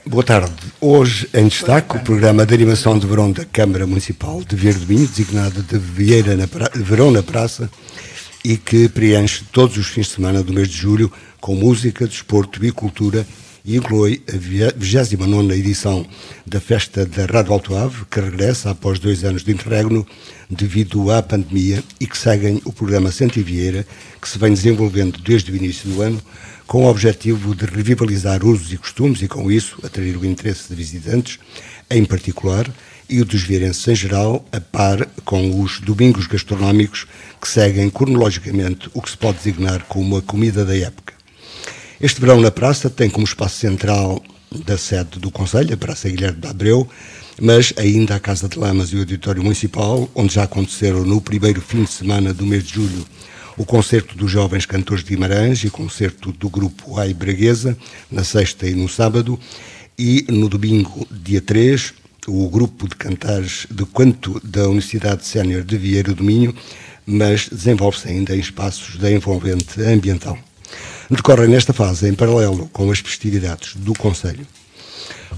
Boa tarde. Hoje em destaque o programa de animação de verão da Câmara Municipal de Vieira do Minho, designado de Verão na Praça, e que preenche todos os fins de semana do mês de julho com música, desporto e cultura, e inclui a 29ª edição da Festa da Rádio Alto Ave, que regressa após 2 anos de interregno devido à pandemia e que seguem o programa Sente Vieira, que se vem desenvolvendo desde o início do ano, com o objetivo de revitalizar usos e costumes e, com isso, atrair o interesse de visitantes, em particular, e o dos vieirenses em geral, a par com os domingos gastronómicos que seguem cronologicamente o que se pode designar como a comida da época. Este verão na Praça tem como espaço central da sede do Conselho, a Praça Guilherme de Abreu, mas ainda a Casa de Lamas e o Auditório Municipal, onde já aconteceram no primeiro fim de semana do mês de julho o concerto dos Jovens Cantores de Guimarães e o concerto do Grupo Ai Braguesa, na sexta e no sábado, e no domingo, dia 3, o Grupo de Cantares de Canto da Universidade Sénior de Vieira do Minho, mas desenvolve-se ainda em espaços da envolvente ambiental. Decorrem nesta fase em paralelo com as festividades do Conselho.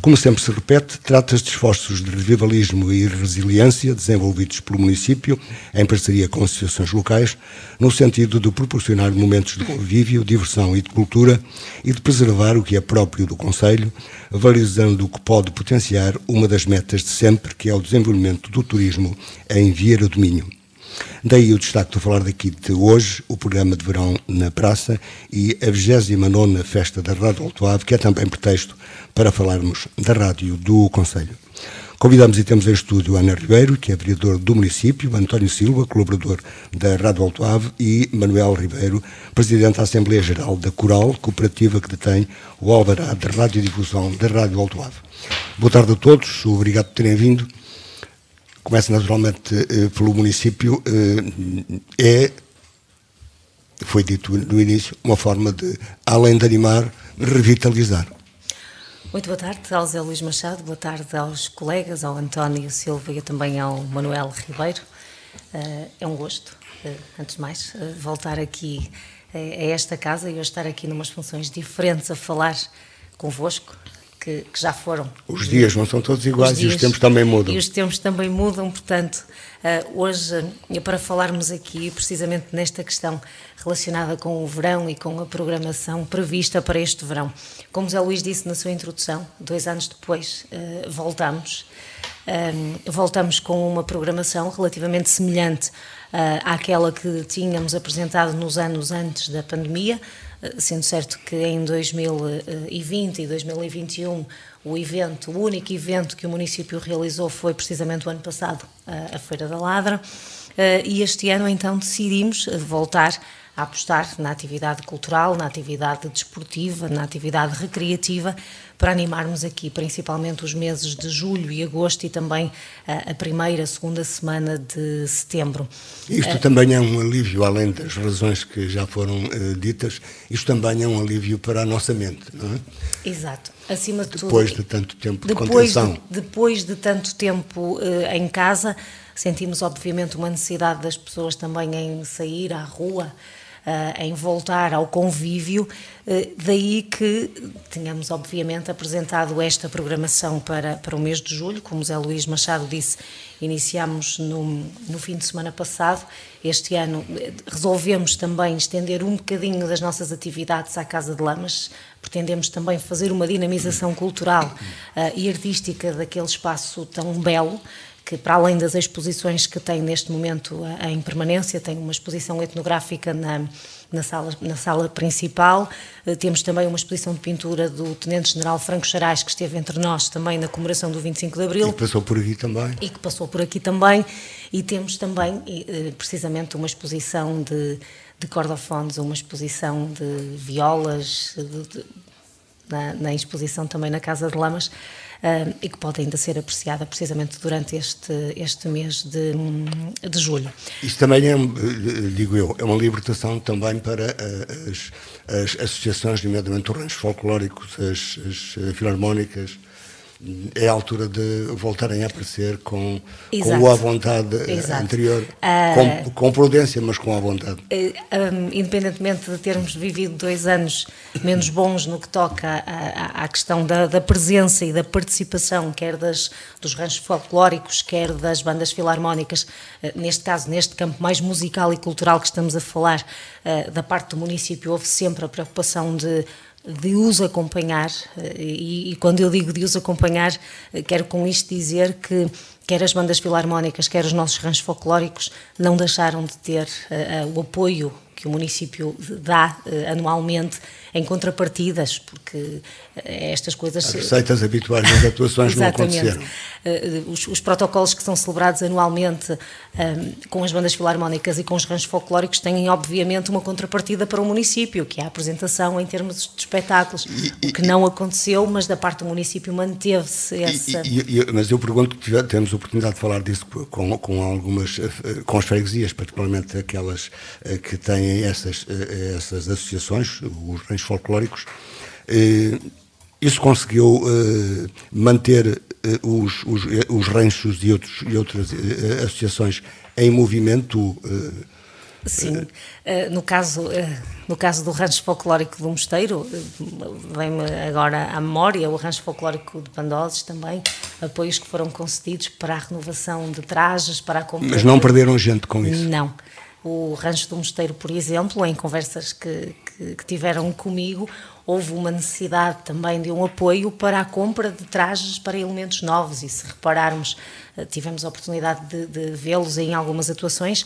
Como sempre se repete, trata-se de esforços de revivalismo e resiliência desenvolvidos pelo município, em parceria com associações locais, no sentido de proporcionar momentos de convívio, diversão e de cultura e de preservar o que é próprio do Conselho, valorizando o que pode potenciar uma das metas de sempre, que é o desenvolvimento do turismo em Vieira do Minho. Daí o destaque de falar daqui de hoje, o programa de verão na Praça e a 29ª Festa da Rádio Alto Ave, que é também pretexto para falarmos da rádio do Conselho. Convidamos e temos em estúdio Ana Ribeiro, que é vereador do município, António Silva, colaborador da Rádio Alto Ave, e Manuel Ribeiro, presidente da Assembleia Geral da Coral, cooperativa que detém o alvará de radiodifusão da Rádio Alto Ave. Boa tarde a todos, obrigado por terem vindo. Começa naturalmente pelo município, foi dito no início, uma forma de, além de animar, revitalizar. Muito boa tarde ao Zé Luís Machado, boa tarde aos colegas, ao António Silva e também ao Manuel Ribeiro. É um gosto, antes de mais, voltar aqui a esta casa e eu estar aqui numas funções diferentes a falar convosco. Que já foram. Os dias não são todos iguais e os tempos também mudam. E os tempos também mudam, portanto, hoje, para falarmos aqui precisamente nesta questão relacionada com o verão e com a programação prevista para este verão. Como o Zé Luís disse na sua introdução, 2 anos depois voltamos. Voltamos com uma programação relativamente semelhante àquela que tínhamos apresentado nos anos antes da pandemia, sendo certo que em 2020 e 2021 o único evento que o município realizou foi precisamente o ano passado, a Feira da Ladra, e este ano então decidimos voltar a apostar na atividade cultural, na atividade desportiva, na atividade recreativa, para animarmos aqui principalmente os meses de julho e agosto e também a primeira, segunda semana de setembro. Isto também é um alívio, além das razões que já foram ditas, isto também é um alívio para a nossa mente, não é? Exato. Acima de tudo, depois de tanto tempo de contenção. Depois de tanto tempo em casa, sentimos obviamente uma necessidade das pessoas também em sair à rua, em voltar ao convívio, daí que tínhamos obviamente apresentado esta programação para o mês de julho, como o Zé Luís Machado disse, iniciámos no fim de semana passado. Este ano resolvemos também estender um bocadinho das nossas atividades à Casa de Lamas, pretendemos também fazer uma dinamização cultural e artística daquele espaço tão belo, que para além das exposições que tem neste momento em permanência, tem uma exposição etnográfica na sala principal, temos também uma exposição de pintura do Tenente-General Franco Charais, que esteve entre nós também na comemoração do 25 de Abril. E que passou por aqui também. E temos também, precisamente, uma exposição de cordofones, uma exposição de violas, na exposição também na Casa de Lamas, e que pode ainda ser apreciada precisamente durante este mês de julho. Isso também é, digo eu, é uma libertação também para as associações, nomeadamente os ranchos folclóricos, as filarmónicas, é a altura de voltarem a aparecer com a vontade anterior, com prudência, mas com a vontade. Independentemente de termos vivido 2 anos menos bons no que toca à questão da presença e da participação, quer dos ranchos folclóricos, quer das bandas filarmónicas, neste caso, neste campo mais musical e cultural que estamos a falar, da parte do município, houve sempre a preocupação de os acompanhar, e quando eu digo de os acompanhar, quero com isto dizer que quer as bandas filarmónicas, quer os nossos ranchos folclóricos não deixaram de ter o apoio que o município dá anualmente em contrapartidas, porque estas coisas... As receitas habituais das atuações não aconteceram. Os protocolos que são celebrados anualmente com as bandas filarmónicas e com os ranchos folclóricos têm, obviamente, uma contrapartida para o município, que é a apresentação em termos de espetáculos, o que não aconteceu, mas da parte do município manteve-se essa... Mas eu pergunto, temos a oportunidade de falar disso com as freguesias, particularmente aquelas que têm essas associações, os ranchos folclóricos. Isso conseguiu manter os ranchos e outras associações em movimento? Sim, no caso do rancho folclórico do Mosteiro, vem-me agora à memória o rancho folclórico de Pandozes também, apoios que foram concedidos para a renovação de trajes, para a compra... Mas não perderam gente com isso? Não. O rancho do Mosteiro, por exemplo, em conversas que tiveram comigo, houve uma necessidade também de um apoio para a compra de trajes para elementos novos, e se repararmos, tivemos a oportunidade de vê-los em algumas atuações,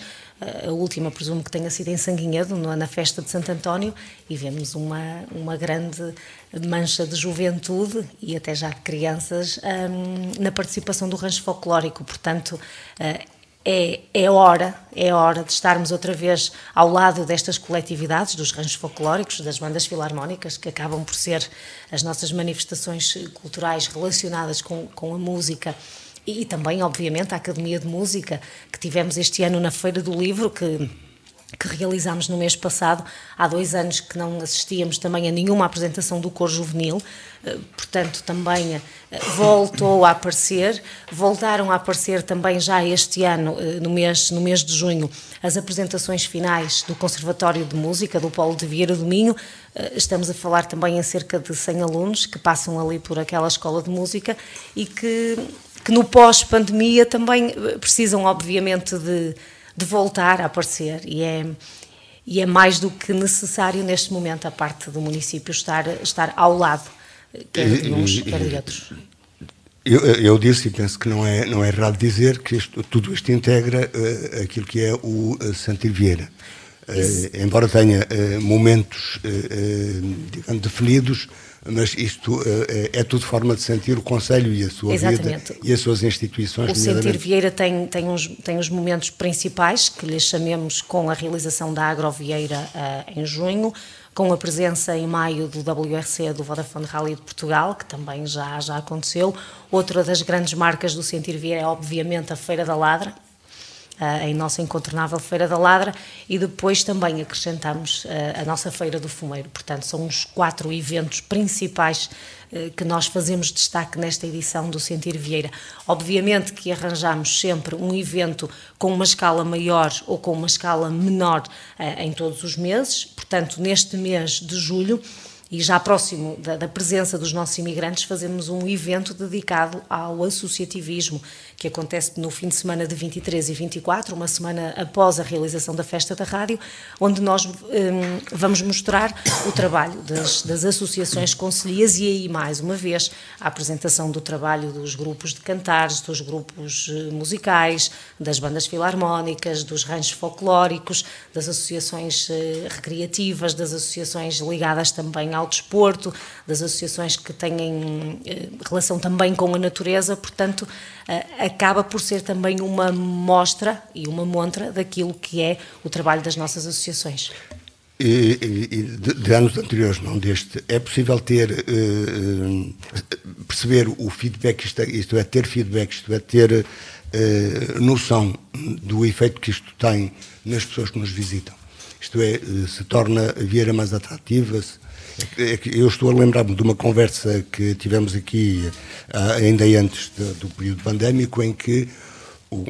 a última presumo que tenha sido em Sanguinhedo, na festa de Santo António, e vemos uma grande mancha de juventude e até já de crianças na participação do rancho folclórico. Portanto, é hora de estarmos outra vez ao lado destas coletividades, dos ranchos folclóricos, das bandas filarmónicas, que acabam por ser as nossas manifestações culturais relacionadas com a música, e também, obviamente, a Academia de Música, que tivemos este ano na Feira do Livro, que realizámos no mês passado. Há 2 anos que não assistíamos também a nenhuma apresentação do coro juvenil, portanto também voltou a aparecer. Voltaram a aparecer também já este ano, no mês de junho, as apresentações finais do Conservatório de Música, do Polo de Vieira do Minho. Estamos a falar também em cerca de 100 alunos que passam ali por aquela escola de música e que no pós-pandemia também precisam, obviamente, de voltar a aparecer, e é mais do que necessário neste momento a parte do município estar ao lado, quer de uns, quer de outros. Eu disse, e penso que não é errado dizer, que tudo isto integra aquilo que é o Sentir Vieira. Embora tenha momentos, digamos, definidos, mas isto é tudo forma de sentir o Conselho e a sua Exatamente. vida e as suas instituições. O Sentir Vieira tem os momentos principais, que lhes chamemos, com a realização da Agrovieira em junho, com a presença em maio do WRC, do Vodafone Rally de Portugal, que também já aconteceu. Outra das grandes marcas do Sentir Vieira é, obviamente, a Feira da Ladra, a nossa incontornável Feira da Ladra, e depois também acrescentamos a nossa Feira do Fumeiro. Portanto, são os 4 eventos principais que nós fazemos destaque nesta edição do Sentir Vieira. Obviamente que arranjamos sempre um evento com uma escala maior ou com uma escala menor em todos os meses. Portanto, neste mês de julho, e já próximo da presença dos nossos imigrantes, fazemos um evento dedicado ao associativismo, que acontece no fim de semana de 23 e 24, uma semana após a realização da Festa da Rádio, onde nós vamos mostrar o trabalho das associações concelhias, e aí, mais uma vez, a apresentação do trabalho dos grupos de cantares, dos grupos musicais, das bandas filarmónicas, dos ranchos folclóricos, das associações recreativas, das associações ligadas também ao desporto, das associações que têm relação também com a natureza. Portanto, acaba por ser também uma mostra e uma montra daquilo que é o trabalho das nossas associações. De anos anteriores, não deste, é possível perceber o feedback, isto é, ter feedback, isto é, ter noção do efeito que isto tem nas pessoas que nos visitam. Isto é, se torna a Vieira mais atrativa? Eu estou a lembrar-me de uma conversa que tivemos aqui ainda antes do período pandémico, em que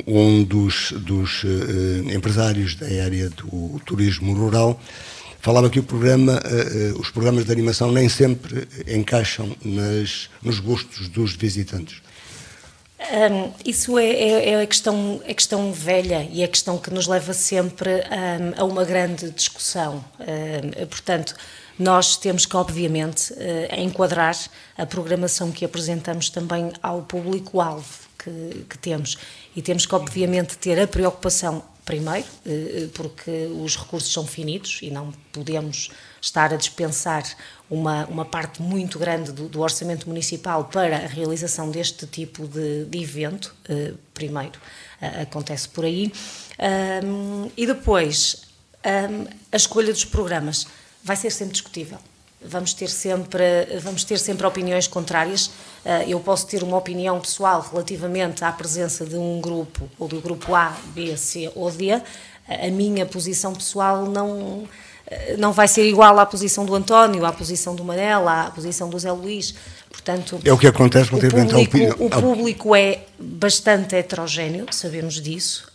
um dos empresários da área do turismo rural falava que os programas de animação nem sempre encaixam nos gostos dos visitantes. Isso é a questão velha e a questão que nos leva sempre a uma grande discussão. Portanto, nós temos que, obviamente, enquadrar a programação que apresentamos também ao público-alvo que temos. E temos que, obviamente, ter a preocupação, primeiro, porque os recursos são finitos e não podemos estar a dispensar uma parte muito grande do orçamento municipal para a realização deste tipo de evento, primeiro, acontece por aí. E depois, a escolha dos programas vai ser sempre discutível. Vamos ter sempre opiniões contrárias. Eu posso ter uma opinião pessoal relativamente à presença de um grupo, ou do grupo A, B, C ou D. A minha posição pessoal não vai ser igual à posição do António, à posição do Manel, à posição do Zé Luís. Portanto, é o que acontece relativamente à opinião. O público é bastante heterogéneo, sabemos disso.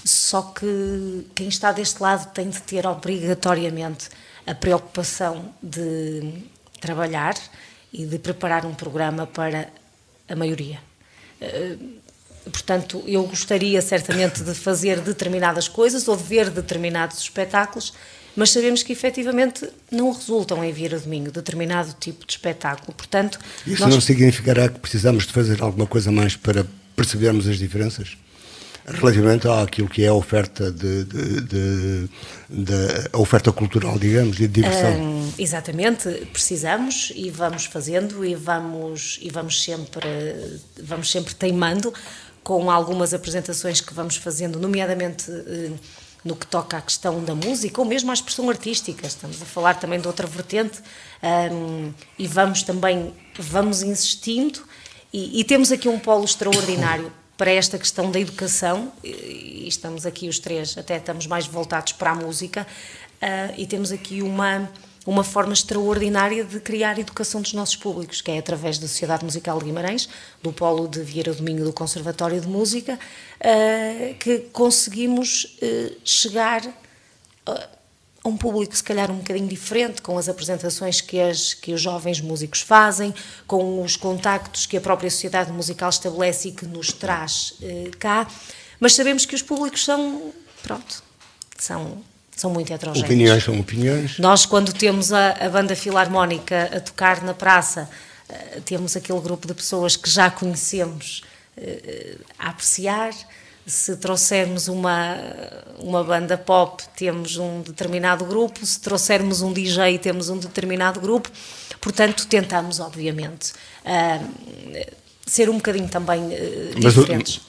Só que quem está deste lado tem de ter obrigatoriamente a preocupação de trabalhar e de preparar um programa para a maioria. Portanto, eu gostaria certamente de fazer determinadas coisas ou de ver determinados espetáculos, mas sabemos que efetivamente não resultam em Vieira do Minho determinado tipo de espetáculo. Portanto, isso não significará que precisamos de fazer alguma coisa mais para percebermos as diferenças? Relativamente àquilo que é a oferta a oferta cultural, digamos, e de diversão. Exatamente, precisamos e vamos fazendo e vamos sempre teimando com algumas apresentações que vamos fazendo, nomeadamente no que toca à questão da música ou mesmo à expressão artística. Estamos a falar também de outra vertente e vamos insistindo e temos aqui um polo extraordinário para esta questão da educação, e estamos aqui os três, até estamos mais voltados para a música, e temos aqui uma forma extraordinária de criar educação dos nossos públicos, que é através da Sociedade Musical de Guimarães, do Polo de Vieira do Minho do Conservatório de Música, que conseguimos chegar a um público se calhar um bocadinho diferente, com as apresentações que os jovens músicos fazem, com os contactos que a própria Sociedade Musical estabelece e que nos traz cá, mas sabemos que os públicos são muito heterogéneos. Opiniões são opiniões. Nós, quando temos a banda filarmónica a tocar na praça, temos aquele grupo de pessoas que já conhecemos a apreciar. Se trouxermos uma banda pop, temos um determinado grupo. Se trouxermos um DJ, temos um determinado grupo. Portanto, tentamos, obviamente, ser um bocadinho também diferentes.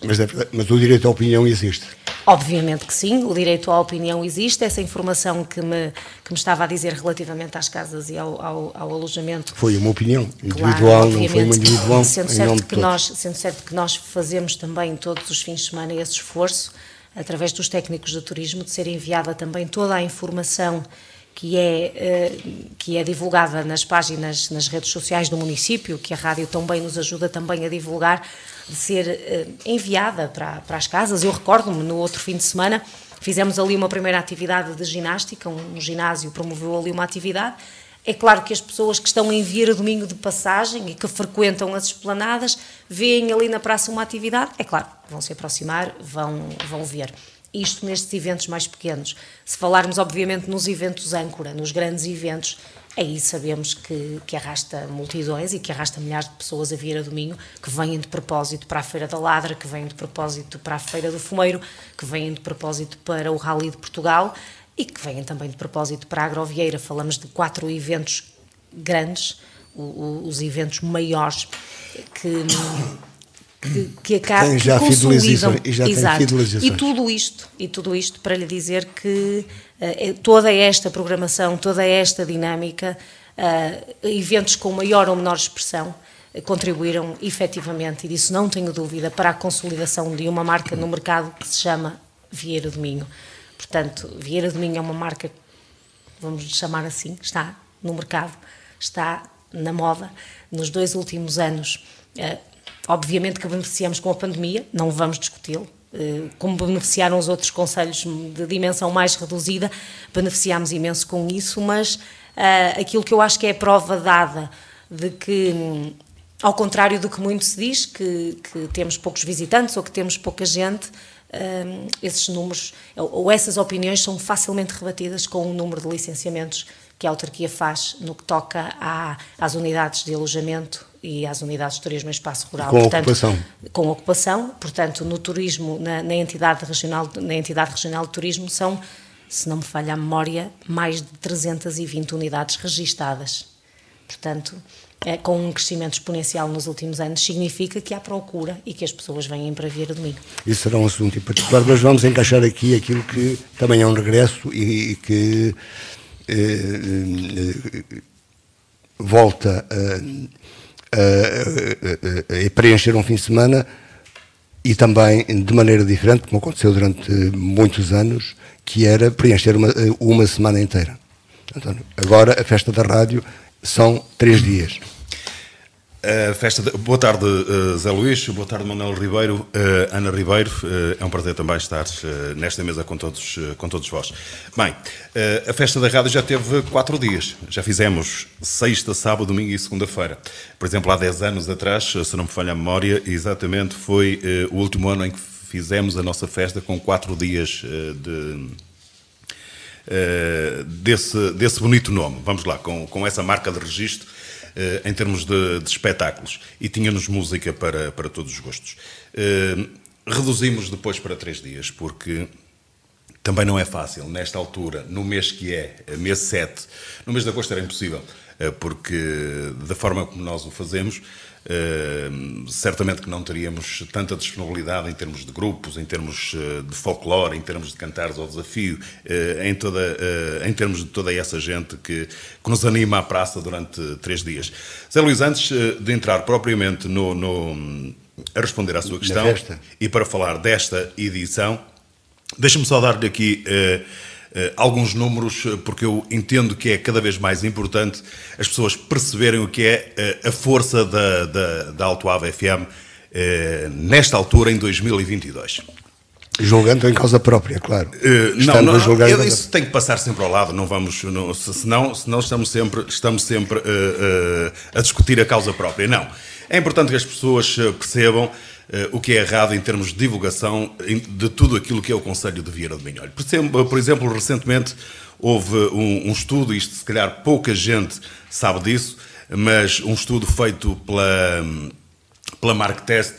Mas o direito à opinião existe? Obviamente que sim, o direito à opinião existe. Essa informação que me estava a dizer relativamente às casas e ao alojamento... Foi uma opinião individual, claro, não foi uma individual sendo certo que nós fazemos também todos os fins de semana esse esforço, através dos técnicos de turismo, de ser enviada também toda a informação que é divulgada nas páginas, nas redes sociais do município, que a rádio também nos ajuda também a divulgar, de ser enviada para as casas. Eu recordo-me, no outro fim de semana, fizemos ali uma primeira atividade de ginástica, um ginásio promoveu ali uma atividade. É claro que as pessoas que estão em Vieira do Minho de passagem e que frequentam as esplanadas, veem ali na praça uma atividade, é claro, vão se aproximar, vão ver. Isto nestes eventos mais pequenos. Se falarmos, obviamente, nos eventos âncora, nos grandes eventos, aí sabemos que arrasta multidões e que arrasta milhares de pessoas a Vieira do Minho, que vêm de propósito para a Feira da Ladra, que vêm de propósito para a Feira do Fumeiro, que vêm de propósito para o Rally de Portugal e que vêm também de propósito para a Agrovieira. Falamos de 4 eventos grandes, os eventos maiores que acabam, que consolidam. E já tem fidelizações. E tudo isto para lhe dizer que toda esta programação, toda esta dinâmica, eventos com maior ou menor expressão, contribuíram efetivamente, e disso não tenho dúvida, para a consolidação de uma marca no mercado que se chama Vieira do Minho. Portanto, Vieira do Minho é uma marca, vamos chamar assim, está no mercado, está na moda. Nos 2 últimos anos, obviamente que beneficiamos com a pandemia, não vamos discuti-lo, como beneficiaram os outros concelhos de dimensão mais reduzida, beneficiámos imenso com isso, mas aquilo que eu acho que é a prova dada de que, ao contrário do que muito se diz, que temos poucos visitantes ou que temos pouca gente, esses números ou essas opiniões são facilmente rebatidas com o número de licenciamentos que a autarquia faz no que toca às unidades de alojamento e às unidades de turismo em espaço rural. Com ocupação. Com ocupação, portanto, no turismo, na entidade regional de turismo, são, se não me falha a memória, mais de 320 unidades registadas. Portanto, com um crescimento exponencial nos últimos anos, significa que há procura e que as pessoas vêm para Vieira do Minho. Isso será um assunto em particular, mas vamos encaixar aqui aquilo que também é um regresso e que volta a preencher um fim de semana e também de maneira diferente, como aconteceu durante muitos anos, que era preencher uma semana inteira. António, agora a festa da rádio são 3 dias. Boa tarde, Zé Luís, boa tarde, Manuel Ribeiro, Ana Ribeiro, é um prazer também estar nesta mesa com todos vós. Bem, a festa da rádio já teve 4 dias, já fizemos sexta, sábado, domingo e segunda-feira. Por exemplo, há 10 anos atrás, se não me falha a memória, exatamente foi o último ano em que fizemos a nossa festa com 4 dias desse bonito nome, vamos lá, com essa marca de registro, em termos de espetáculos, e tínhamos música para todos os gostos. Reduzimos depois para 3 dias, porque também não é fácil, nesta altura, no mês que é, mês 7, no mês de agosto era impossível, porque da forma como nós o fazemos, certamente que não teríamos tanta disponibilidade em termos de grupos, em termos de folclore, em termos de cantares ao desafio, em termos de toda essa gente que nos anima à praça durante 3 dias. Zé Luís, antes de entrar propriamente a responder à sua questão e para falar desta edição, deixa-me só dar-lhe aqui alguns números, porque eu entendo que é cada vez mais importante as pessoas perceberem o que é a força da Alto Ave FM nesta altura, em 2022. Julgando em causa própria, claro. Isso tem que passar sempre ao lado, senão estamos sempre a discutir a causa própria. Não. É importante que as pessoas percebam o que é errado em termos de divulgação de tudo aquilo que é o Concelho de Vieira do Minho. Por exemplo, recentemente houve um estudo, isto se calhar pouca gente sabe disso, mas um estudo feito pela Marktest,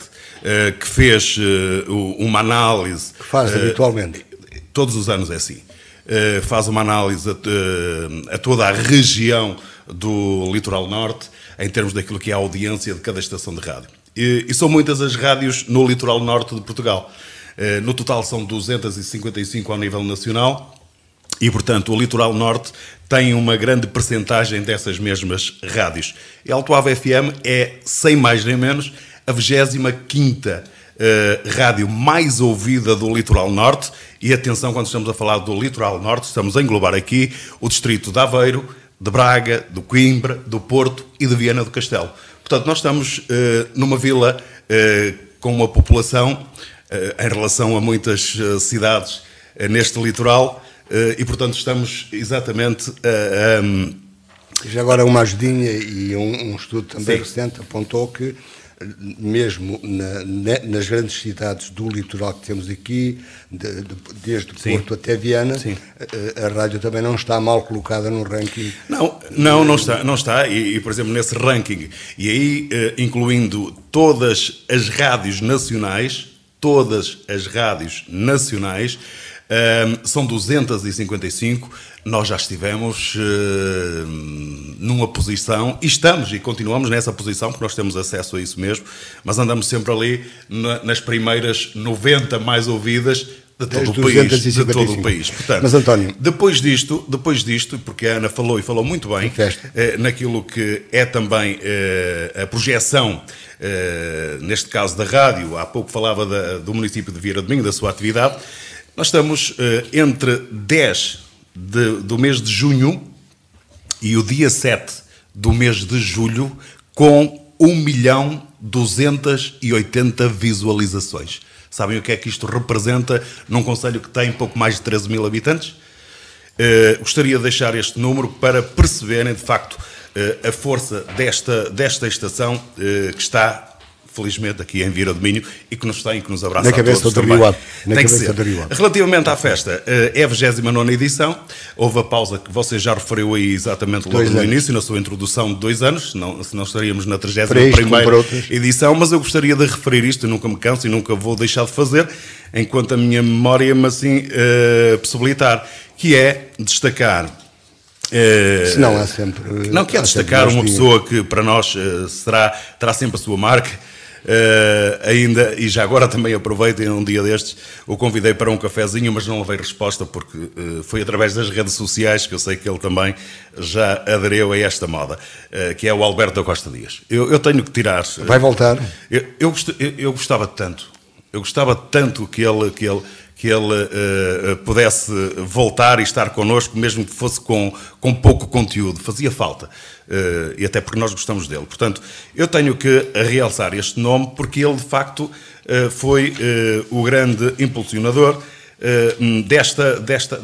que fez uma análise... Que faz habitualmente. Todos os anos é assim. Faz uma análise a toda a região do Litoral Norte, em termos daquilo que é a audiência de cada estação de rádio. E são muitas as rádios no Litoral Norte de Portugal. No total são 255 ao nível nacional e, portanto, o Litoral Norte tem uma grande percentagem dessas mesmas rádios. E a Alto Ave FM é, sem mais nem menos, a 25ª rádio mais ouvida do Litoral Norte. E atenção, quando estamos a falar do Litoral Norte, estamos a englobar aqui o distrito de Aveiro, de Braga, de Coimbra, do Porto e de Viana do Castelo. Portanto, nós estamos numa vila com uma população em relação a muitas cidades neste litoral e, portanto, estamos exatamente Já agora uma ajudinha e um estudo também recente apontou que mesmo nas grandes cidades do litoral que temos aqui, desde Porto até Viana, a rádio também não está mal colocada no ranking. Não está. E, por exemplo, nesse ranking, e aí incluindo todas as rádios nacionais, são 255. Nós já estivemos numa posição, e estamos e continuamos nessa posição, porque nós temos acesso a isso mesmo, mas andamos sempre ali nas primeiras 90 mais ouvidas de todo o país. Portanto, mas, António, depois disto, porque a Ana falou e falou muito bem, naquilo que é também a projeção, neste caso da rádio, há pouco falava do município de Vieira do Minho, da sua atividade. Nós estamos entre 10 do mês de junho e o dia 7 do mês de julho com 1.280.000 visualizações. Sabem o que é que isto representa num concelho que tem pouco mais de 13 mil habitantes? Gostaria de deixar este número para perceberem, de facto, a força desta estação que está, felizmente, aqui em Vieira do Minho e que nos tem e que nos abraça na cabeça a todos do também. Rio Ave. Tem que ser. Relativamente à festa, é a 29ª edição. Houve a pausa que você já referiu aí exatamente logo no início, na sua introdução de 2 anos, senão estaríamos na 31ª edição, mas eu gostaria de referir isto, eu nunca me canso e nunca vou deixar de fazer, enquanto a minha memória me assim possibilitar, que é destacar... Se não há sempre... Não, que é destacar uma pessoa que para nós terá sempre a sua marca, ainda, e já agora também aproveito, em um dia destes, o convidei para um cafezinho, mas não levei resposta, porque foi através das redes sociais que eu sei que ele também já aderiu a esta moda, que é o Alberto da Costa Dias. Eu tenho que tirar... Vai voltar? Eu gostava tanto que ele pudesse voltar e estar connosco, mesmo que fosse com pouco conteúdo. Fazia falta. E até porque nós gostamos dele. Portanto, eu tenho que realçar este nome porque ele, de facto, foi o grande impulsionador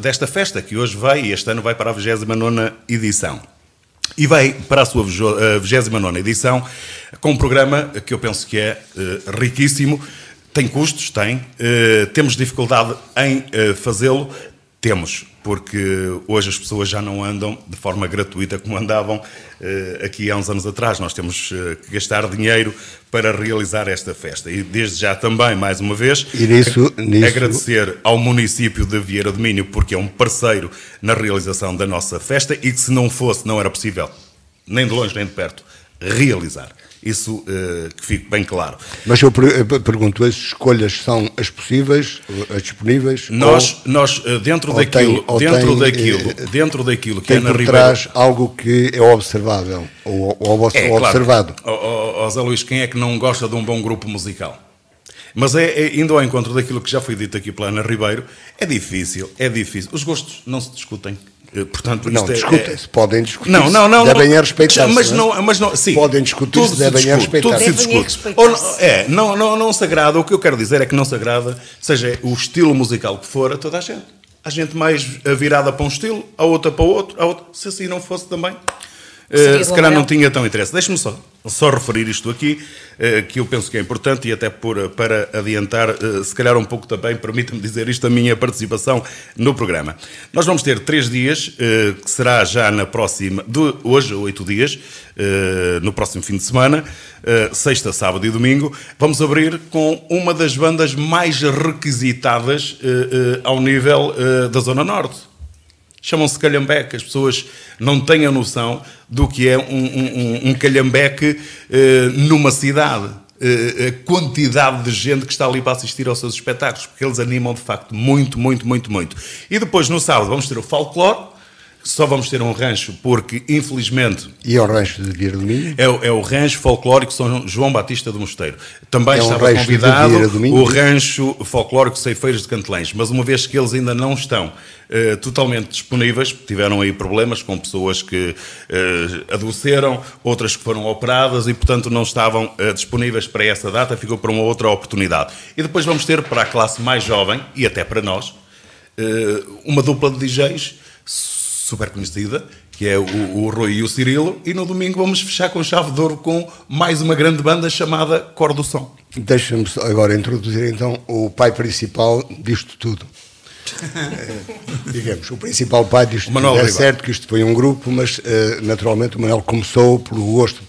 desta festa que hoje vai, e este ano vai para a 29ª edição. E vai para a sua 29ª edição com um programa que eu penso que é riquíssimo. Tem custos? Tem. Temos dificuldade em fazê-lo? Temos, porque hoje as pessoas já não andam de forma gratuita como andavam aqui há uns anos atrás. Nós temos que gastar dinheiro para realizar esta festa. E desde já também, mais uma vez, agradecer ao município de Vieira do Minho, porque é um parceiro na realização da nossa festa e que se não fosse, não era possível, nem de longe nem de perto, realizar. Isso que fique bem claro. Mas eu pergunto, as escolhas são as possíveis, as disponíveis? Nós dentro daquilo que é na Ribeira... traz algo que é observável, ou observado. Claro. Zé Luís, quem é que não gosta de um bom grupo musical? Mas indo ao encontro daquilo que já foi dito aqui pela Ana Ribeiro, é difícil. Os gostos não se discutem. Portanto, não, discutem-se, podem discutir, não, devem respeitar-se. Mas não, sim, podem discutir-se, devem respeitar-se. Tudo se discute. Não se agrada, o que eu quero dizer é que não se agrada, seja o estilo musical que for, a toda a gente. Há gente mais virada para um estilo, a outra para o outro, se assim não fosse também, se calhar não tinha tão interesse. Deixe-me só referir isto aqui, que eu penso que é importante e até para adiantar, se calhar um pouco também, permita-me dizer isto, a minha participação no programa. Nós vamos ter 3 dias, que será já na próxima, de hoje, 8 dias, no próximo fim de semana, sexta, sábado e domingo. Vamos abrir com uma das bandas mais requisitadas ao nível da Zona Norte. Chamam-se calhambeque. As pessoas não têm a noção do que é um calhambeque numa cidade. A quantidade de gente que está ali para assistir aos seus espetáculos, porque eles animam de facto muito, muito, muito, muito. E depois no sábado vamos ter o folclore. Só vamos ter um rancho porque, infelizmente... E é o rancho de Vieira do Minho? É o rancho folclórico São João Batista do Mosteiro. Também estava convidado o rancho folclórico Ceifeiros de Cantelães, mas uma vez que eles ainda não estão totalmente disponíveis, tiveram aí problemas com pessoas que adoeceram, outras que foram operadas e, portanto, não estavam disponíveis para essa data, ficou para uma outra oportunidade. E depois vamos ter para a classe mais jovem, e até para nós, uma dupla de DJs super conhecida, que é o Rui e o Cirilo, e no domingo vamos fechar com chave de ouro com mais uma grande banda chamada Cor do Som. Deixa-me agora introduzir então o pai principal disto tudo. Digamos, o principal pai disto tudo. É certo que isto foi um grupo, mas naturalmente o Manuel começou pelo gosto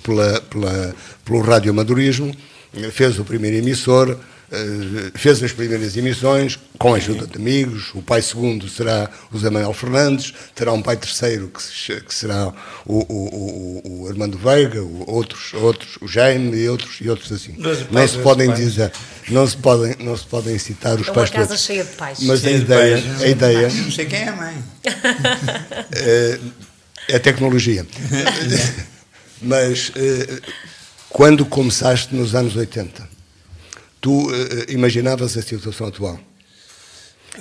pelo radioamadorismo, fez o primeiro emissor, fez as primeiras emissões com a ajuda de amigos. O pai segundo será o Zé Manuel Fernandes, terá um pai terceiro que será o Armando Veiga, outros, o Jaime e outros assim. Não se podem dizer, não se podem citar os pais todos. É uma casa cheia de pais. Mas a ideia não sei quem é a mãe. É tecnologia. Mas quando começaste nos anos 80, tu imaginavas a situação atual?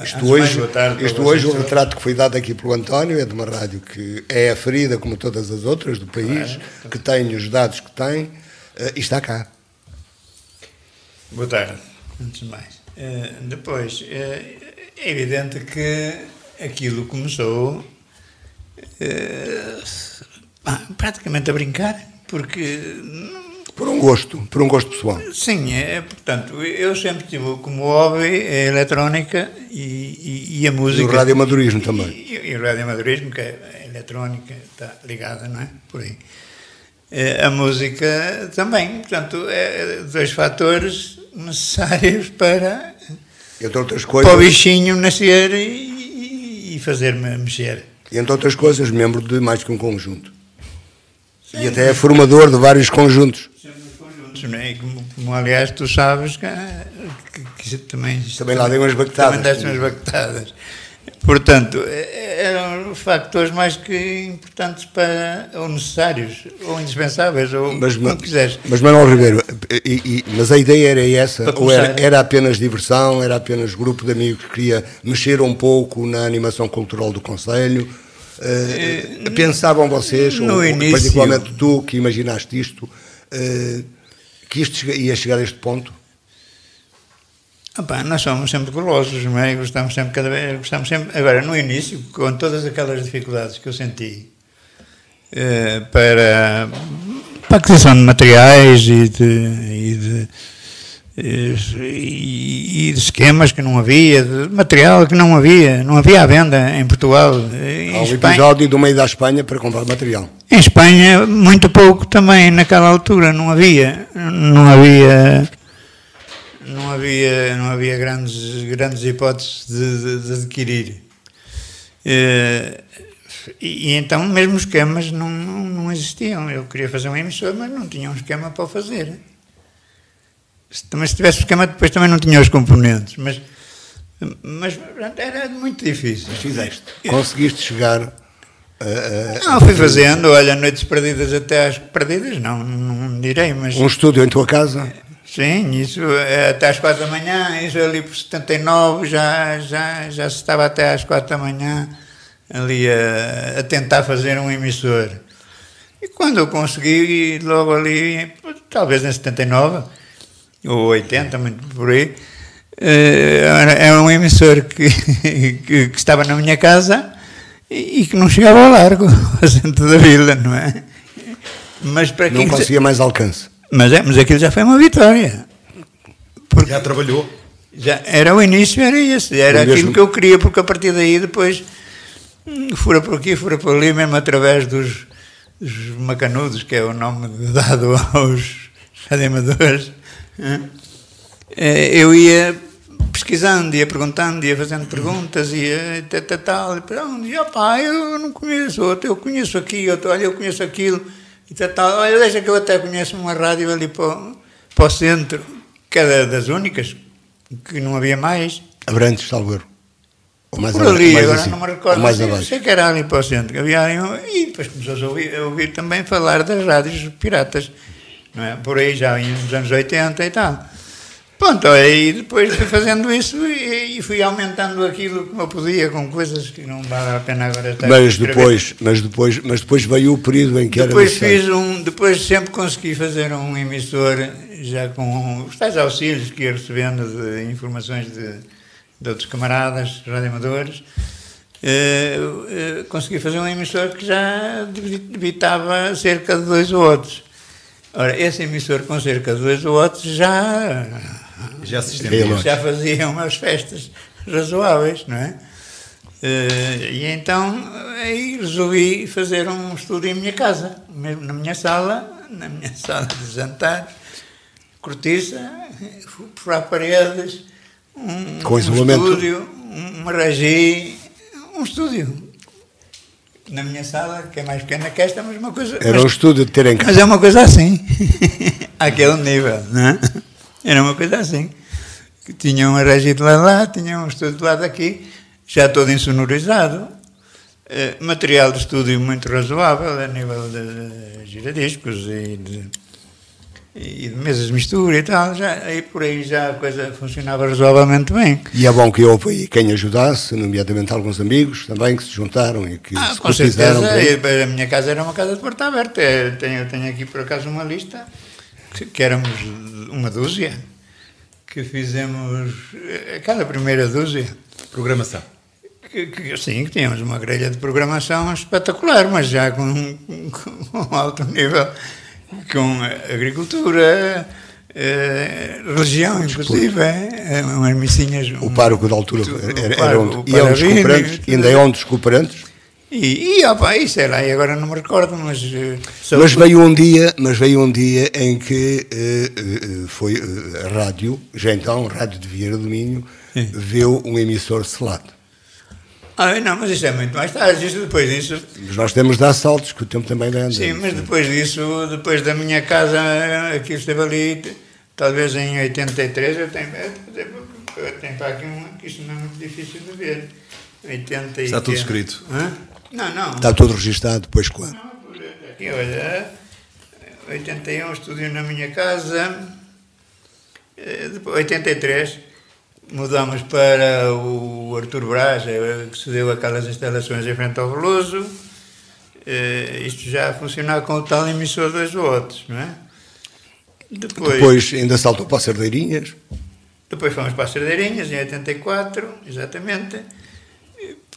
Isto hoje o retrato que foi dado aqui pelo António é de uma rádio que é aferida como todas as outras do país, claro, que tem os dados que tem, e está cá. Boa tarde, antes de mais. Depois, é evidente que aquilo começou praticamente a brincar, porque... Por um gosto pessoal. Sim, portanto, eu sempre tive como hobby a eletrónica e a música. E o radioamadorismo também. E o radioamadorismo, que a eletrónica está ligada, não é? Por aí. A música também, portanto, é dois fatores necessários para, entre outras coisas, para o bichinho nascer e fazer-me mexer. E entre outras coisas, membro de mais que um conjunto. Sim. E até é formador de vários conjuntos. Como aliás tu sabes que também lá dei umas baquetadas. Também deste umas baquetadas. Portanto, eram factores mais que importantes para, ou necessários, ou indispensáveis, ou como quiseres. Mas Manuel Ribeiro, mas a ideia era essa? Ou era apenas diversão, era apenas grupo de amigos que queria mexer um pouco na animação cultural do Conselho? Pensavam vocês, ou início, particularmente tu que imaginaste isto, que isto ia chegar a este ponto? Nós somos sempre golosos, não é? Gostamos sempre, agora no início, com todas aquelas dificuldades que eu senti para a aquisição de materiais e de esquemas que não havia, de material que não havia à venda em Portugal. Há um episódio do meio da Espanha para comprar material. Em Espanha, muito pouco também, naquela altura, não havia grandes hipóteses de adquirir. E então, mesmo esquemas não existiam. Eu queria fazer um emissor, mas não tinha um esquema para o fazer. Também, se tivesse esquema, depois também não tinha os componentes. Mas era muito difícil. Mas fizeste. Conseguiste chegar Não, fui fazendo, olha, noites perdidas até às... Perdidas não direi, mas... Um estúdio em tua casa? Sim, isso até às 4 da manhã, isso ali por 79 já se estava até às 4 da manhã ali a tentar fazer um emissor. E quando eu consegui, logo ali, talvez em 79 ou 80, muito por aí, era um emissor que estava na minha casa e que não chegava ao largo, ao centro da vila, não é? Mas para não conseguia mais alcance. Mas aquilo já foi uma vitória. Porque já trabalhou. Já era o início, era esse, era aquilo que eu queria, porque a partir daí depois fura por aqui, fura por ali, mesmo através dos macanudos, que é o nome dado aos radioamadores. Eu ia pesquisando, ia perguntando, ia fazendo perguntas, ia tal, e opá, eu não conheço outro, eu conheço aqui, outro, olha, eu conheço aquilo, e tal, olha, deixa que eu até conheço uma rádio ali para o centro, que era das únicas, que não havia mais. Abrantes, salvo erro. Ou mais por ali, mais agora assim, não me recordo, mais mas sei que era ali para o centro, que havia ali, e depois começou-se a ouvir também falar das rádios piratas, não é? Por aí já nos anos 80 e tal. Pronto, aí depois fui fazendo isso e fui aumentando aquilo como eu podia, com coisas que não vale a pena agora estar a escrever. Mas depois veio o período em que depois sempre consegui fazer um emissor, já com os tais auxílios que ia recebendo de informações de outros camaradas, radioamadores, consegui fazer um emissor que já debitava cerca de 2 watts. Ora, esse emissor com cerca de 2 watts já fazia umas festas razoáveis, não é? E então aí resolvi fazer um estúdio em minha casa, mesmo na minha sala de jantar, cortiça, furar paredes, um estúdio, uma regi, um estúdio. Na minha sala, que é mais pequena que esta, mas uma coisa... Era um estúdio de ter em casa. Mas é uma coisa assim, àquele nível, não é? Era uma coisa assim. Que tinha uma regi de lá, tinha um estúdio de lado aqui, já todo insonorizado. Material de estúdio muito razoável, a nível de giradiscos e de mesas de mistura e tal, e por aí já a coisa funcionava razoavelmente bem. E é bom que houve aí quem ajudasse, nomeadamente alguns amigos também que se juntaram e que se Com certeza, cotizaram. a minha casa era uma casa de porta aberta. Eu tenho aqui por acaso uma lista, que éramos uma dúzia, que fizemos cada primeira dúzia. Programação. Sim, que tínhamos uma grelha de programação espetacular, mas já com alto nível, com agricultura, religião, inclusive, umas missinhas. O pároco da altura era onde iam dos cooperantes, ainda é onde dos cooperantes. E sei lá, e agora não me recordo, mas veio um dia em que foi a rádio, já então, a Rádio de Vieira do Minho, viu um emissor selado. Não, mas isso é muito mais tarde, depois disso... Mas nós temos de dar saltos, que o tempo também vai andando. Sim, mas depois disso, depois da minha casa, aqui esteve ali, talvez em 83, eu tenho para aqui que isso não é muito difícil de ver. 80 Está tudo escrito? Não. Está tudo registado, depois quando? Aqui, olha, 81, estúdio na minha casa, depois 83... Mudamos para o Artur Brás, que cedeu aquelas instalações em frente ao Veloso. Isto já a funcionar com o tal emissor 2 watts, não é? Depois ainda saltou para as Sardeirinhas. Depois fomos para as Sardeirinhas, em 84, exatamente.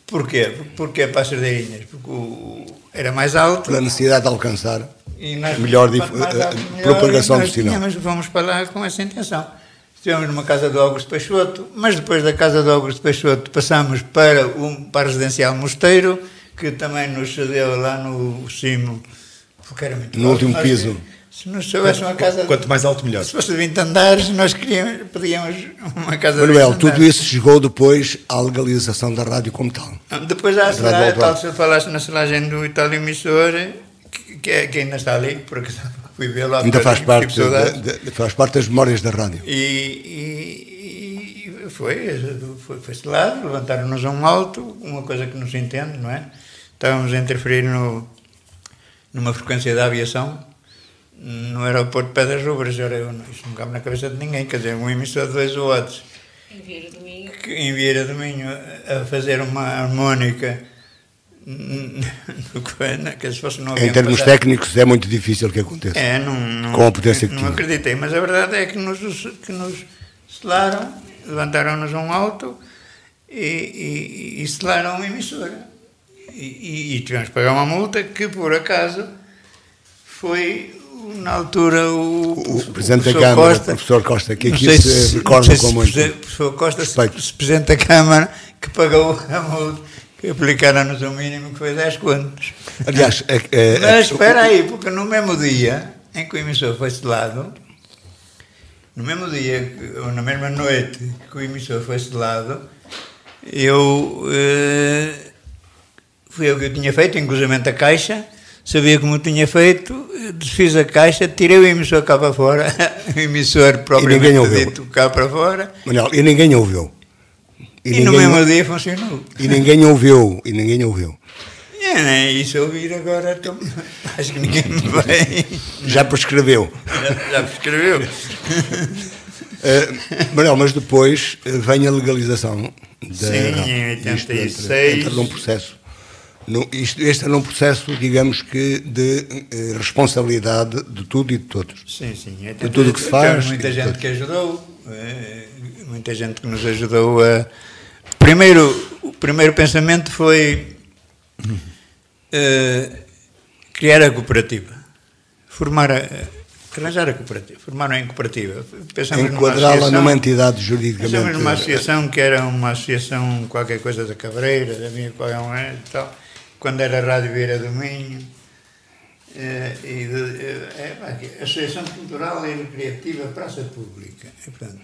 Porquê? Porquê para as Sardeirinhas? Porque era mais alto. Pela necessidade de alcançar melhor propagação do sinal. Fomos para lá com essa intenção. Estivemos numa casa do Augusto Peixoto, mas depois da casa do Augusto Peixoto passámos para a residencial Mosteiro, que também nos cedeu lá no cimo, porque era muito no alto, último piso. Se nos soubesse uma casa... Quanto mais alto, melhor. Se fosse de 20 andares, nós pedíamos uma casa Manuel, de 20 andares. tudo isso chegou depois à legalização da rádio como tal. Depois há a selagem, tal se falaste na selagem do Itália Emissor, que ainda está ali, porque... Ainda faz parte das memórias da rádio. E foi selado, levantaram-nos a um alto, uma coisa que não se entende, não é? Estávamos a interferir numa frequência da aviação no aeroporto de Pedras Rubras. Isso não cabe na cabeça de ninguém, quer dizer, um emissor de 2 watts em Vieira do Minho a fazer uma harmónica. Que se fosse em termos técnicos é muito difícil que aconteça com a potência que tinha. Não acreditei, mas a verdade é que nos selaram, levantaram-nos a um alto e selaram uma emissora e tivemos que pagar uma multa que por acaso foi na altura o Presidente da Câmara, o professor Costa, que aqui se recorda como o professor Costa, Presidente da Câmara, que pagou a multa. Aplicaram-nos o mínimo, que foi 10 contos. Aliás, mas espera aí, porque no mesmo dia em que o emissor foi selado, no mesmo dia, ou na mesma noite que o emissor foi selado, fui eu que eu tinha feito, inclusive a caixa, sabia como eu tinha feito, desfiz a caixa, tirei o emissor cá para fora, o emissor propriamente dito cá para fora. Manuel, e ninguém ouviu. E no mesmo dia funcionou. E ninguém ouviu. E se ouvir agora, acho que ninguém me vai. Já prescreveu. Já prescreveu. Manuel, mas depois vem a legalização. Sim, em 86. Entra num processo. Este era um processo, digamos que, de responsabilidade de tudo e de todos. Sim. De tudo o que se faz. Muita gente que ajudou. Muita gente que nos ajudou a... O primeiro pensamento foi criar a cooperativa, arranjar a cooperativa, formaram em cooperativa. Enquadrá-la numa entidade juridicamente... Pensamos numa associação que era uma associação qualquer coisa da Cabreira, da minha e tal, quando era Rádio Vieira do Minho, Associação Cultural e Recreativa Praça Pública.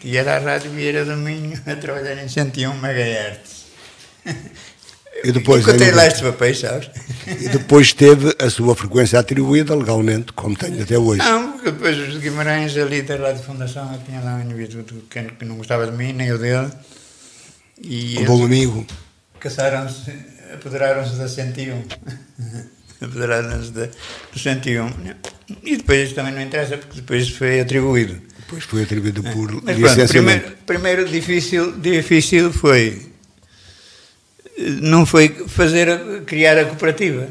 E era a Rádio Vieira do Minho a trabalhar em 101 MHz. E depois encontrei lá estes papéis, sabes? E depois teve a sua frequência atribuída legalmente, como tem até hoje. Não, porque depois os Guimarães ali da Rádio Fundação, eu tinha lá um indivíduo que não gostava de mim, nem eu dele. E um bom amigo. Apoderaram-se da 101. Apoderaram-se do 101. E depois também não interessa, porque depois foi atribuído. Depois foi atribuído por Mas licenciamento. pronto, primeiro difícil foi, não foi criar a cooperativa.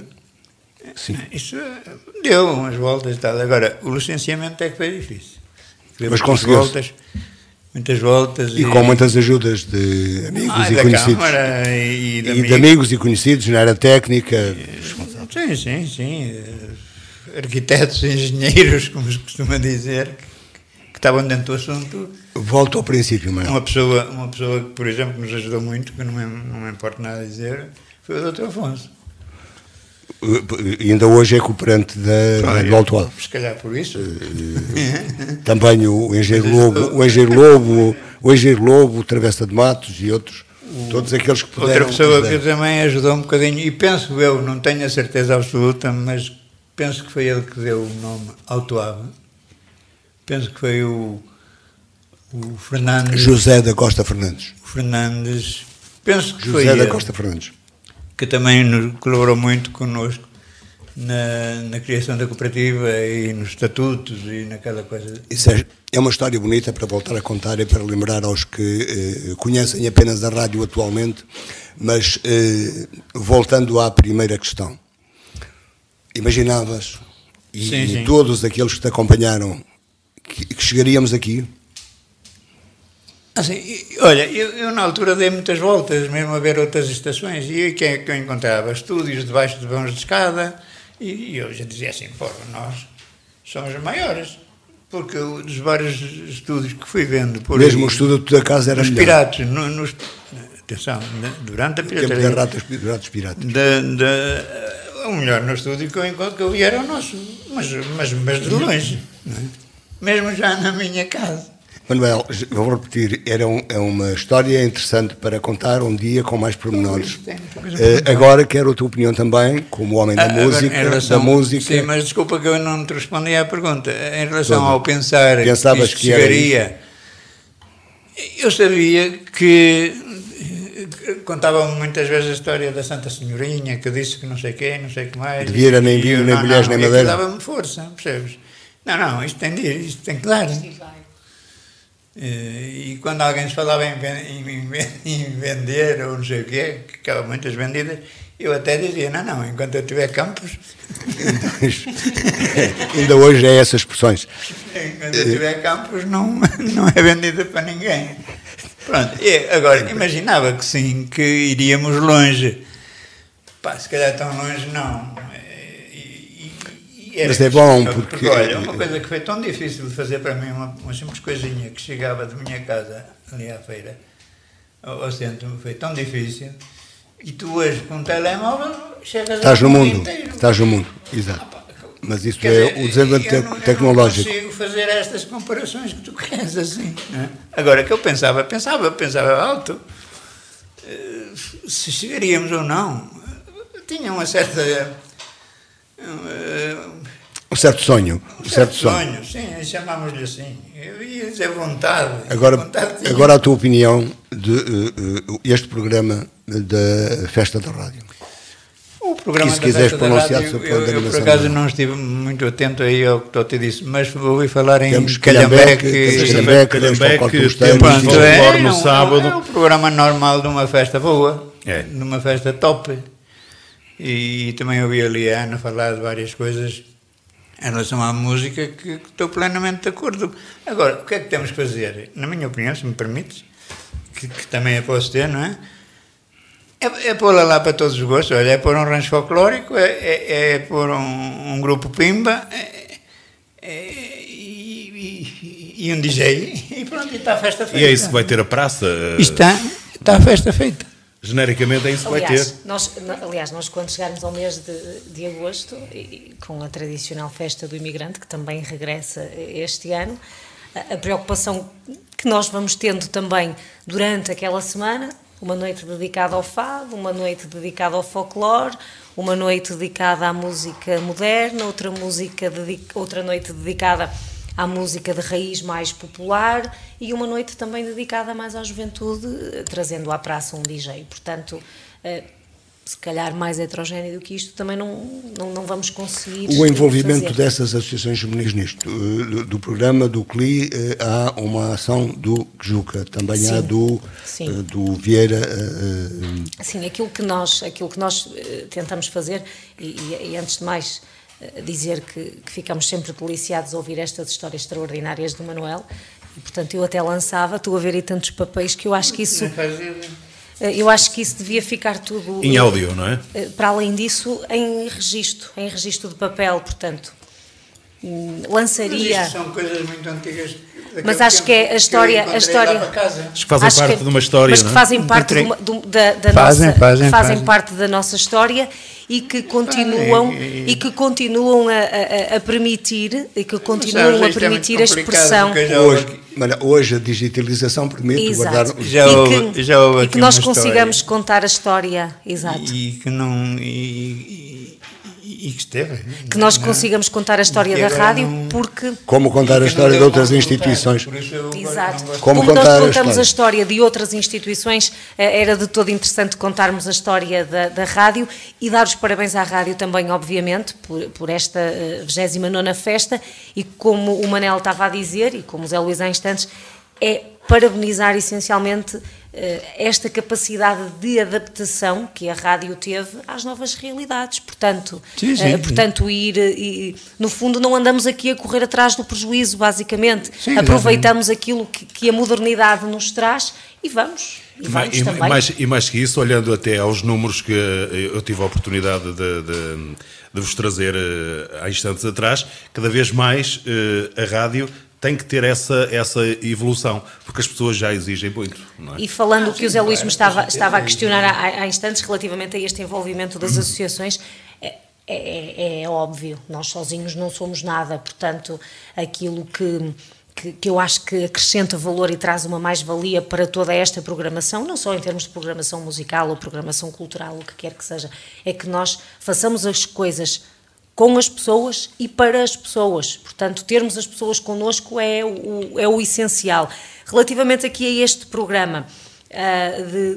Sim. Isso deu umas voltas e tal. Agora, o licenciamento é que foi difícil. Mas conseguiu-se. Muitas voltas. E com muitas ajudas de amigos e da conhecidos. Câmara e De amigos e conhecidos na área técnica. Sim. Arquitetos, engenheiros, como se costuma dizer, que estavam dentro do assunto. Volto ao princípio, Manuel. Uma pessoa que, por exemplo, que nos ajudou muito, que não me importa nada a dizer, foi o Dr. Afonso. E ainda hoje é cooperante do Alto Alves. Se calhar por isso. Também o Engenheiro Lobo, o Travessa de Matos e outros. Todos aqueles que puderam. Outra pessoa que também ajudou um bocadinho, e penso eu, não tenho a certeza absoluta, mas penso que foi ele que deu o nome Alto Ave. Penso que foi o Fernandes. José da Costa Fernandes. Penso que foi José da ele, Costa Fernandes. que também nos colaborou muito connosco na criação da cooperativa e nos estatutos e naquela coisa. Isso é uma história bonita para voltar a contar e para lembrar aos que conhecem apenas a rádio atualmente, mas voltando à primeira questão, imaginavas, e todos aqueles que te acompanharam, que chegaríamos aqui? Assim, olha, eu na altura dei muitas voltas, mesmo a ver outras estações, e que eu encontrava estúdios debaixo de vãos de escada, e eu já dizia assim, porra, nós somos os maiores, porque dos vários estúdios que fui vendo por mesmo aí, o estúdio da casa era os melhor. piratas, atenção, durante a pirataria, ratos piratas. O melhor no estúdio que eu vi era o nosso, mas de longe, não é? Mesmo já na minha casa. Manuel, vou repetir, é uma história interessante para contar um dia com mais pormenores. Agora quero a tua opinião também, como homem da música. Sim, mas desculpa que eu não te respondi à pergunta. Em relação ao pensar Pensavas que chegaria, eu sabia que contavam muitas vezes a história da Santa Senhorinha, que disse que não sei quem, não sei o que mais. De Vieira nem vinho, nem mulheres, nem madeira. Dava-me força, percebes? Não, isto tem de ir, isto tem que dar. E quando alguém se falava em vender ou não sei o quê, que acabam muitas vendidas, eu até dizia, não, enquanto eu tiver campos... Ainda hoje é essas expressões. Enquanto eu tiver campos não é vendida para ninguém. Pronto, agora imaginava que sim, que iríamos longe. Pá, se calhar tão longe não. Mas é bom, porque... Olha, uma coisa que foi tão difícil de fazer para mim, uma simples coisinha que chegava de minha casa ali à feira, ao centro, foi tão difícil, e tu hoje com um telemóvel chegas ao mundo inteiro. Estás no mundo, exato. Mas isso é o desenvolvimento tecnológico. Eu não consigo fazer estas comparações que tu queres assim. Não é? Agora, que eu pensava alto, se chegaríamos ou não, tinha uma certa... Um certo sonho. Sim, chamámos-lhe assim. Eu ia dizer vontade. Agora a tua opinião de este programa da Festa da Rádio. O programa se quiseres pronunciar sobre eu por acaso não estive muito atento aí ao que te disse, mas ouvi falar em temos Calhambeque, no sábado. É um programa normal de uma festa boa, de uma festa top. E também ouvi ali a Ana falar de várias coisas em relação à música que estou plenamente de acordo. Agora, o que é que temos que fazer? Na minha opinião, se me permites, que também a posso ter, não é? É pô-la lá para todos os gostos. Olha, é pôr um rancho folclórico, é pôr um grupo Pimba, e um DJ, e pronto, e está a festa feita. E é isso que vai ter a praça? Está a festa feita. Genericamente é isso que vai ter. Aliás, nós quando chegarmos ao mês de agosto, com a tradicional festa do imigrante, que também regressa este ano, a preocupação que nós vamos tendo também durante aquela semana, uma noite dedicada ao fado, uma noite dedicada ao folclore, uma noite dedicada à música moderna, outra noite dedicada à música de raiz mais popular e uma noite também dedicada mais à juventude, trazendo à praça um DJ. Portanto, se calhar mais heterogéneo do que isto, também não vamos conseguir o envolvimento fazer. dessas associações juvenis nisto, do programa do CLI, há uma ação do Juca, também Sim. há do Vieira. Sim, aquilo que nós tentamos fazer, e antes de mais dizer que ficamos sempre deliciados a ouvir estas histórias extraordinárias do Manuel, e portanto eu até lançava, estou a ver aí tantos papéis que eu acho que isso devia ficar tudo em áudio, não é? Para além disso, em registro de papel, portanto, lançaria. Mas isto são coisas muito antigas. Mas acho que é a história. Acho que fazem parte de uma história, mas que fazem parte fazem parte da nossa história e que continuam a permitir a expressão. Hoje a digitalização permite guardar e que nós consigamos contar a história, exato. E que esteve. Que nós consigamos contar a história da rádio, porque... Como contar a história de outras instituições. Exato. Como nós contamos a história de outras instituições, era de todo interessante contarmos a história da rádio e dar os parabéns à rádio também, obviamente, por esta 29ª festa, e como o Manel estava a dizer, e como o Zé Luís há instantes, é parabenizar essencialmente esta capacidade de adaptação que a rádio teve às novas realidades. Portanto, no fundo não andamos aqui a correr atrás do prejuízo, basicamente. Sim, aproveitamos aquilo que a modernidade nos traz e vamos. E mais que isso, olhando até aos números que eu tive a oportunidade de vos trazer há instantes atrás, cada vez mais a rádio tem que ter essa evolução, porque as pessoas já exigem muito, não é? E falando o que o Zé Luís me estava a questionar há instantes relativamente a este envolvimento das associações, é óbvio, nós sozinhos não somos nada, portanto, aquilo que eu acho que acrescenta valor e traz uma mais-valia para toda esta programação, não só em termos de programação musical ou programação cultural, o que quer que seja, é que nós façamos as coisas com as pessoas e para as pessoas. Portanto, termos as pessoas connosco é o essencial. Relativamente aqui a este programa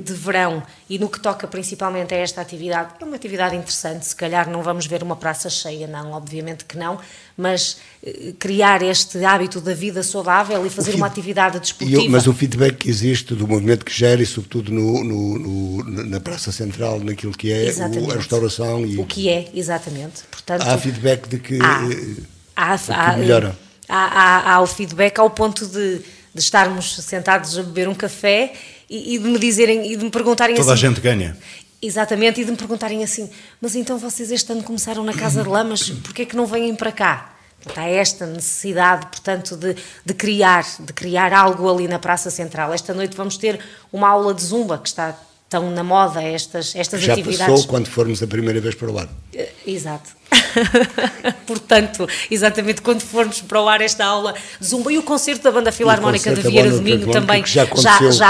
de verão e no que toca principalmente a esta atividade, é uma atividade interessante, se calhar não vamos ver uma praça cheia, não, obviamente que não, mas criar este hábito da vida saudável e fazer uma atividade desportiva. Mas o feedback que existe do movimento que gera, e sobretudo na Praça Central, naquilo que é a restauração. O que é, exatamente. Portanto, há feedback de que melhora. Há o feedback ao ponto de estarmos sentados a beber um café e de me dizerem e de me perguntarem Toda a gente ganha. Exatamente, e de me perguntarem assim, mas então vocês este ano começaram na Casa de Lamas, porquê é que não vêm para cá? Há esta necessidade, portanto, de criar algo ali na Praça Central. Esta noite vamos ter uma aula de zumba, que está tão na moda, estas já atividades. Já passou quando formos a primeira vez para o lado. Exato. Portanto, exatamente quando formos para o ar esta aula de zumba, e o concerto da Banda Filarmónica de Vieira do Minho também já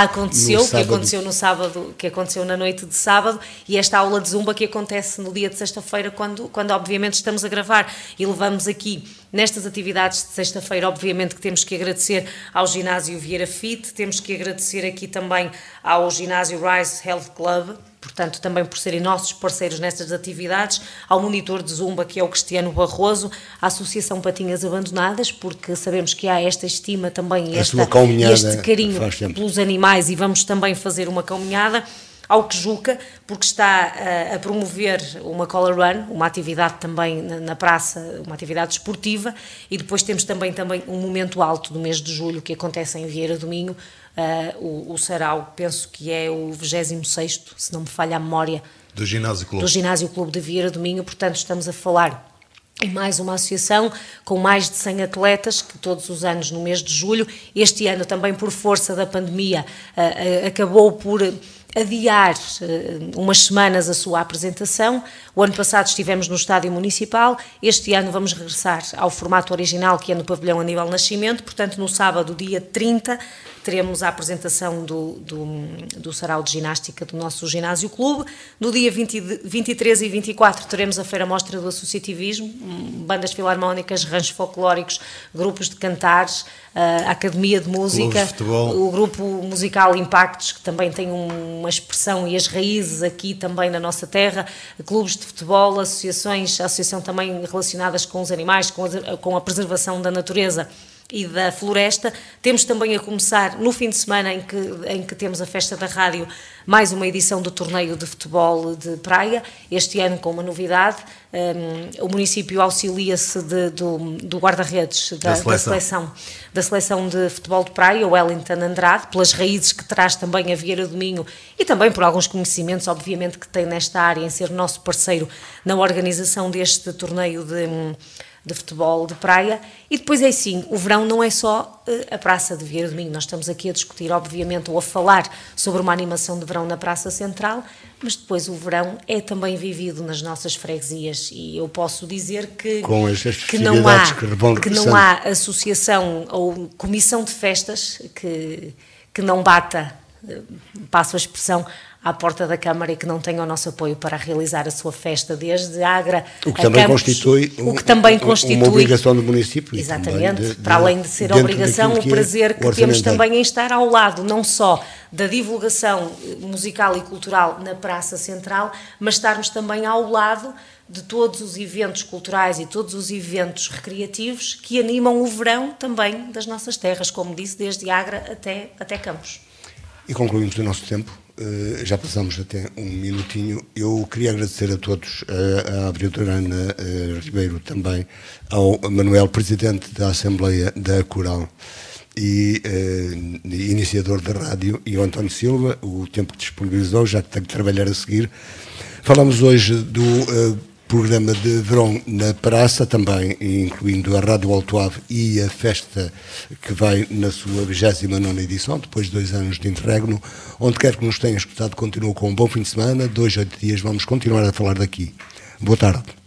aconteceu, que aconteceu na noite de sábado, e esta aula de zumba que acontece no dia de sexta-feira, quando obviamente estamos a gravar, e levamos aqui nestas atividades de sexta-feira, obviamente que temos que agradecer ao ginásio Vieira Fit, temos que agradecer aqui também ao ginásio Rise Health Club, portanto, também por serem nossos parceiros nestas atividades, ao monitor de zumba, que é o Cristiano Barroso, à Associação Patinhas Abandonadas, porque sabemos que há esta estima também, este carinho pelos animais, e vamos também fazer uma caminhada, ao Quejuca, porque está a promover uma color run, uma atividade também na praça, uma atividade esportiva, e depois temos também um momento alto do mês de julho, que acontece em Vieira do Minho, o sarau, penso que é o 26º, se não me falha a memória, do Ginásio Clube de Vieira do Minho. Portanto, estamos a falar em mais uma associação com mais de 100 atletas, que todos os anos no mês de julho, este ano também por força da pandemia, acabou por adiar umas semanas a sua apresentação. O ano passado estivemos no Estádio Municipal, este ano vamos regressar ao formato original, que é no Pavilhão Aníbal Nascimento. Portanto, no sábado, dia 30, teremos a apresentação do sarau de ginástica do nosso ginásio clube. No dia 23 e 24 teremos a Feira Mostra do Associativismo, bandas filarmónicas, ranchos folclóricos, grupos de cantares, a Academia de Música, o grupo musical Impactos, que também tem um uma expressão e as raízes aqui também na nossa terra, clubes de futebol, associações, associação também relacionadas com os animais, com a preservação da natureza e da floresta. Temos também a começar no fim de semana em que temos a Festa da Rádio, mais uma edição do torneio de futebol de praia, este ano com uma novidade. O município auxilia-se do guarda-redes da seleção de futebol de praia, o Wellington Andrade, pelas raízes que traz também a Vieira do Minho e também por alguns conhecimentos, obviamente, que tem nesta área em ser nosso parceiro na organização deste torneio de futebol de praia. E depois é assim, o verão não é só a Praça de Vieira do Minho, nós estamos aqui a discutir, obviamente, ou a falar sobre uma animação de verão na Praça Central, mas depois o verão é também vivido nas nossas freguesias, e eu posso dizer que não há associação ou comissão de festas que não bata, passo a expressão, à porta da Câmara e que não tenha o nosso apoio para realizar a sua festa, desde Agra o que também Campos, constitui uma obrigação do município. Exatamente, para além de ser a obrigação, o prazer que temos também em estar ao lado, não só da divulgação musical e cultural na Praça Central, mas estarmos também ao lado de todos os eventos culturais e todos os eventos recreativos que animam o verão também das nossas terras, como disse, desde Agra até Campos. E concluímos o nosso tempo. Já passamos até um minutinho. Eu queria agradecer a todos, à vereadora Ana Ribeiro também, ao Manuel, presidente da Assembleia da Coral e iniciador da rádio, e ao António Silva, o tempo que disponibilizou, já que tem que trabalhar a seguir. Falamos hoje do programa de verão na praça, também incluindo a Rádio Alto Ave e a festa que vai na sua 29ª edição, depois de 2 anos de interregno. Onde quer que nos tenha escutado, continua com um bom fim de semana. 2 a 8 dias vamos continuar a falar daqui. Boa tarde.